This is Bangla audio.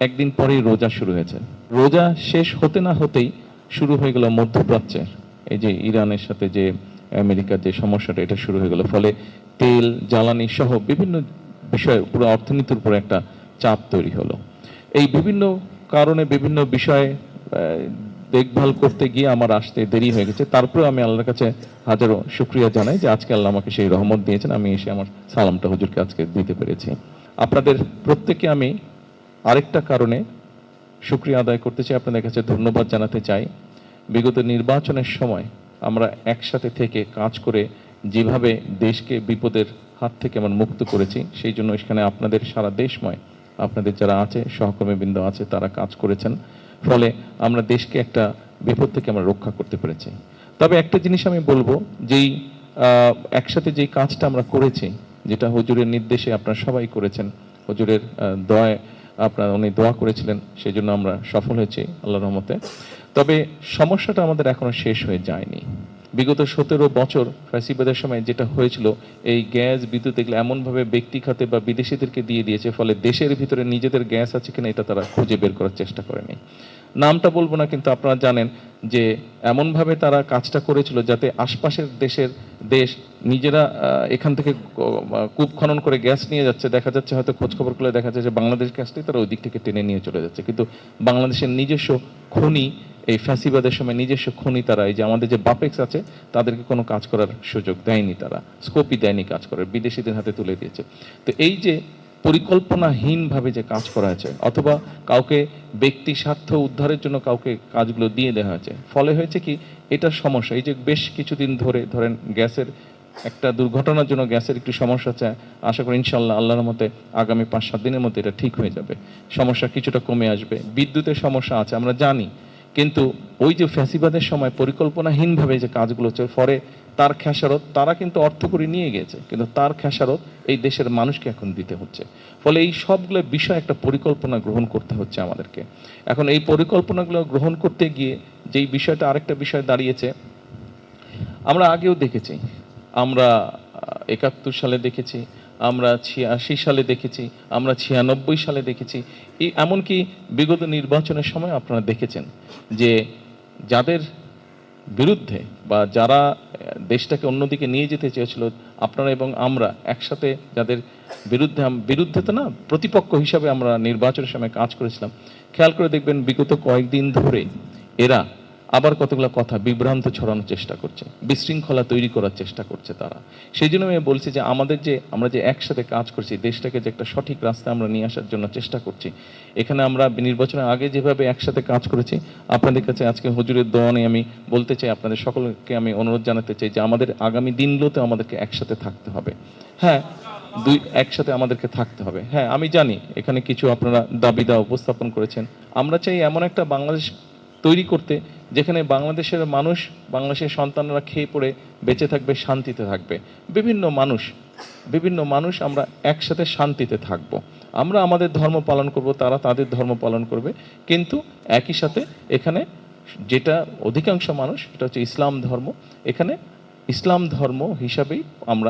একদিন পরেই রোজা শুরু হয়েছে। রোজা শেষ হতে না হতেই শুরু হয়ে গেল মধ্যপ্রাচ্যের এই যে ইরানের সাথে যে আমেরিকার যে সমস্যাটা, এটা শুরু হয়ে গেল। ফলে তেল, জ্বালানি সহ বিভিন্ন বিষয়ে পুরো অর্থনীতির উপর একটা চাপ তৈরি হলো। এই বিভিন্ন কারণে বিভিন্ন বিষয়ে দেখভাল করতে গিয়ে আমার আসতে দেরি হয়ে গেছে। তারপরেও আমি আল্লাহর কাছে হাজারো শুকরিয়া জানাই যে আজকে আল্লাহ আমাকে সেই রহমত দিয়েছেন, আমি এসে আমার সালামটা হুজুরকে আজকে দিতে পেরেছি। আপনাদের প্রত্যেককে আমি আরেকটা কারণে শুকরিয়া আদায় করতে চাই, আপনাদের কাছে ধন্যবাদ জানাতে চাই। বিগত নির্বাচনের সময় আমরা একসাথে থেকে কাজ করে যেভাবে দেশকে বিপদের হাত থেকে আমরা মুক্ত করেছি, সেই জন্য এখানে আপনাদের সারা দেশময় আপনাদের যারা আছে সহকর্মীবৃন্দ আছে তারা কাজ করেছেন। ফলে আমরা দেশকে একটা বিপদ থেকে আমরা রক্ষা করতে পেরেছি। তবে একটা জিনিস আমি বলবো, যেই একসাথে যেই কাজটা আমরা করেছি, যেটা হুজুরের নির্দেশে আপনারা সবাই করেছেন, হুজুরের দোয়ায় উনি দোয়া করেছিলেন, সেই জন্য আমরা সফল হয়েছি আল্লাহর রহমতে। তবে সমস্যাটা আমাদের এখনো শেষ হয়ে যায়নি। বিগত 17 বছর ফ্যাসিবাদের সময় যেটা হয়েছিল, এই গ্যাস বিদ্যুৎ এগুলো এমনভাবে ব্যক্তি খাতে বা বিদেশিদেরকে দিয়ে দিয়েছে, ফলে দেশের ভিতরে নিজেদের গ্যাস আছে কিনা এটা তারা খুঁজে বের করার চেষ্টা করেনি। নামটা বলবো না, কিন্তু আপনারা জানেন যে এমনভাবে তারা কাজটা করেছিল যাতে আশপাশের দেশ নিজেরা এখান থেকে কূপ খনন করে গ্যাস নিয়ে যাচ্ছে, দেখা যাচ্ছে হয়তো খোঁজখবর করলে দেখা যাচ্ছে যে বাংলাদেশ গ্যাসটাই তারা ওই দিক থেকে টেনে নিয়ে চলে যাচ্ছে। কিন্তু বাংলাদেশের নিজস্ব খনি, এই ফ্যাসিবাদের সময় নিজস্ব খনি তারা, এই যে আমাদের যে বাপেক্স আছে, তাদেরকে কোনো কাজ করার সুযোগ দেয়নি, তারা স্কোপই দেয়নি কাজ করার, বিদেশিদের হাতে তুলে দিয়েছে। তো এই যে পরিকল্পনাহীনভাবে যে কাজ করা হয়েছে, অথবা কাউকে ব্যক্তি স্বার্থ উদ্ধারের জন্য কাউকে কাজগুলো দিয়ে দেওয়া হয়েছে, ফলে হয়েছে কি, এটার সমস্যা এই যে বেশ কিছুদিন ধরে ধরেন গ্যাসের একটা দুর্ঘটনার জন্য গ্যাসের একটু সমস্যা আছে, আশা করি ইনশাল্লাহ আল্লাহর মতে আগামী 5-7 দিনের মধ্যে এটা ঠিক হয়ে যাবে, সমস্যা কিছুটা কমে আসবে। বিদ্যুতের সমস্যা আছে আমরা জানি, কিন্তু ওই যে ফ্যাসিবাদের সময় পরিকল্পনাহীনভাবে যে কাজগুলো হচ্ছে, ফলে তার খেসারত তারা কিন্তু অর্থ করে নিয়ে গেছে, কিন্তু তার খেসারত এই দেশের মানুষকে এখন দিতে হচ্ছে। ফলে এই সবগুলো বিষয় একটা পরিকল্পনা গ্রহণ করতে হচ্ছে আমাদেরকে। এখন এই পরিকল্পনাগুলো গ্রহণ করতে গিয়ে যেই বিষয়টা, আরেকটা বিষয় দাঁড়িয়েছে, আমরা আগেও দেখেছি, আমরা 71 সালে দেখেছি, আমরা 86 সালে দেখেছি, আমরা 96 সালে দেখেছি, এই এমনকি বিগত নির্বাচনের সময় আপনারা দেখেছেন যে যাদের বিরুদ্ধে বা যারা দেশটাকে অন্যদিকে নিয়ে যেতে চেয়েছিল, আপনারা এবং আমরা একসাথে যাদের বিরুদ্ধে তো না, প্রতিপক্ষ হিসাবে আমরা নির্বাচনের সময় কাজ করেছিলাম, খেয়াল করে দেখবেন বিগত কয়েকদিন ধরে এরা আবার কতগুলো কথা বিভ্রান্ত ছড়ানোর চেষ্টা করছে, বিশৃঙ্খলা তৈরি করার চেষ্টা করছে তারা। সেই জন্য আমি বলছি যে আমরা যে একসাথে কাজ করছি, দেশটাকে যে একটা সঠিক রাস্তায় আমরা নিয়ে আসার জন্য চেষ্টা করছি, এখানে আমরা নির্বাচনের আগে যেভাবে একসাথে কাজ করেছি, আপনাদের কাছে আজকে হুজুরের দোয়া নিয়ে আমি বলতে চাই, আপনাদের সকলকে আমি অনুরোধ জানাতে চাই যে আমাদের আগামী দিনগুলোতে আমাদেরকে একসাথে থাকতে হবে। হ্যাঁ, একসাথে আমাদেরকে থাকতে হবে। হ্যাঁ, আমি জানি এখানে কিছু আপনারা দাবিদা উপস্থাপন করেছেন। আমরা চাই এমন একটা বাংলাদেশ তৈরি করতে যেখানে বাংলাদেশের মানুষ, বাংলাদেশের সন্তানরা খেয়ে পড়ে বেঁচে থাকবে, শান্তিতে থাকবে। বিভিন্ন মানুষ আমরা একসাথে শান্তিতে থাকব। আমরা আমাদের ধর্ম পালন করব, তারা তাদের ধর্ম পালন করবে, কিন্তু একই সাথে এখানে যেটা অধিকাংশ মানুষ, এটা হচ্ছে ইসলাম ধর্ম, এখানে ইসলাম ধর্ম হিসাবেই আমরা